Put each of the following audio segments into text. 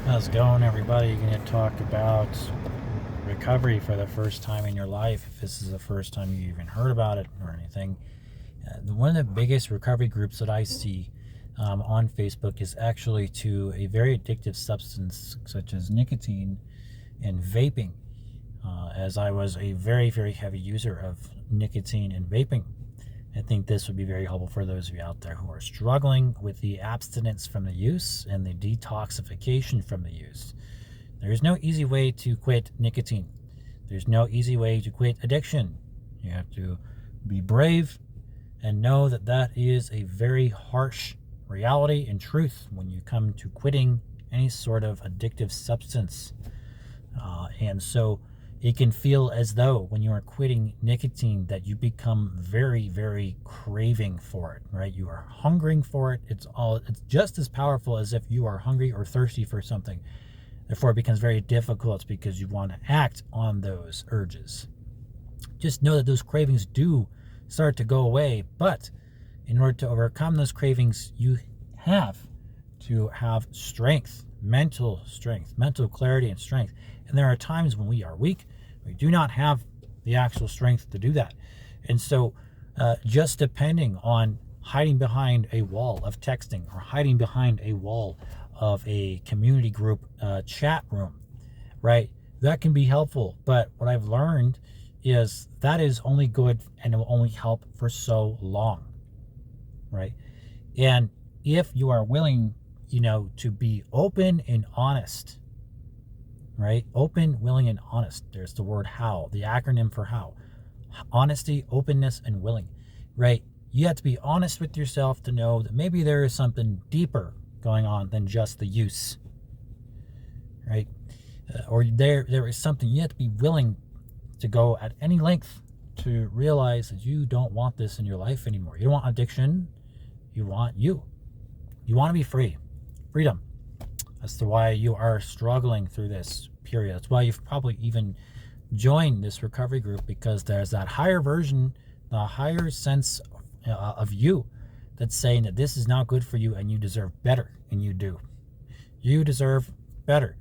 How's it going, everybody? You're going to talk about recovery for the first time in your life, if this is the first time you even heard about it or anything. One of the biggest recovery groups that I see on Facebook is actually to a very addictive substance such as nicotine and vaping, as I was a very, very heavy user of nicotine and vaping. I think this would be very helpful for those of you out there who are struggling with the abstinence from the use and the detoxification from the use. There is no easy way to quit nicotine. There's no easy way to quit addiction. You have to be brave and know that that is a very harsh reality and truth when you come to quitting any sort of addictive substance. And so it can feel as though when you are quitting nicotine that you become very, very craving for it, right? You are hungering for it. It's just as powerful as if you are hungry or thirsty for something. Therefore, it becomes very difficult because you want to act on those urges. Just know that those cravings do start to go away, but in order to overcome those cravings, you have to have strength, mental clarity and strength. And there are times when we are weak. We do not have the actual strength to do that. And so just depending on hiding behind a wall of texting or hiding behind a wall of a community group chat room, right? That can be helpful. But what I've learned is that is only good and it will only help for so long, right? And if you are willing, to be open and honest, right? Open, willing, and honest. There's the word how, the acronym for how. Honesty, openness, and willing, right? You have to be honest with yourself to know that maybe there is something deeper going on than just the use, right? Or there is something you have to be willing to go at any length to realize that you don't want this in your life anymore. You don't want addiction. You want you. You want to be free. Freedom. That's why you are struggling through this period. That's why you've probably even joined this recovery group, because there's that higher version, the higher sense of you that's saying that this is not good for you and you deserve better, and you do. You deserve better.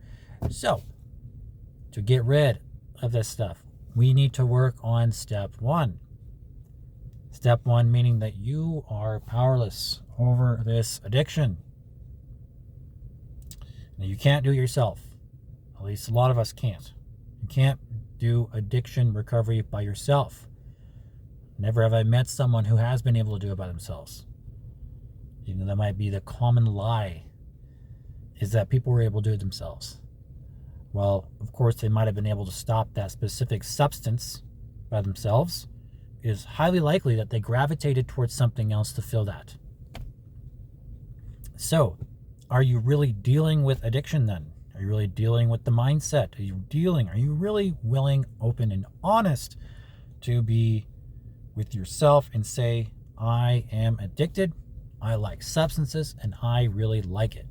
So, to get rid of this stuff, we need to work on step one. Step one meaning that you are powerless over this addiction. Now, you can't do it yourself. At least a lot of us can't. You can't do addiction recovery by yourself. Never have I met someone who has been able to do it by themselves. Even though that might be the common lie, is that people were able to do it themselves. Well, of course, they might have been able to stop that specific substance by themselves. It is highly likely that they gravitated towards something else to fill that. So, are you really dealing with addiction then? Are you really dealing with the mindset? Are you really willing, open, and honest to be with yourself and say, I am addicted, I like substances, and I really like it?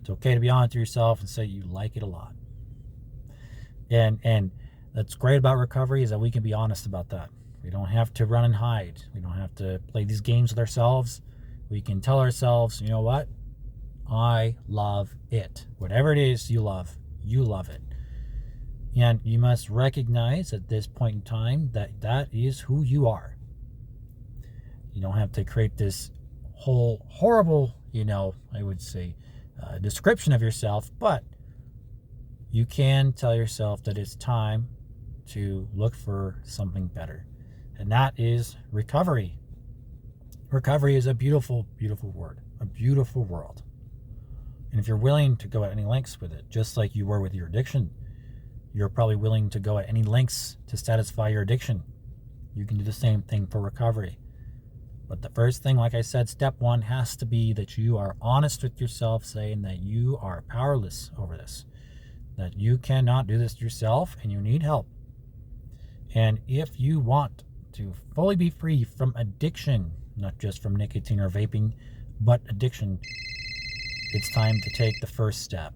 It's okay to be honest with yourself and say you like it a lot. And that's great about recovery, is that we can be honest about that. We don't have to run and hide. We don't have to play these games with ourselves. We can tell ourselves, you know what? I love it. Whatever it is you love it. And you must recognize at this point in time that that is who you are. You don't have to create this whole horrible, I would say, description of yourself, but you can tell yourself that it's time to look for something better. And that is recovery. Recovery is a beautiful, beautiful word, a beautiful world. And if you're willing to go at any lengths with it, just like you were with your addiction, you're probably willing to go at any lengths to satisfy your addiction. You can do the same thing for recovery. But the first thing, like I said, step one has to be that you are honest with yourself, saying that you are powerless over this, that you cannot do this yourself and you need help. And if you want to fully be free from addiction, not just from nicotine or vaping, but addiction, it's time to take the first step.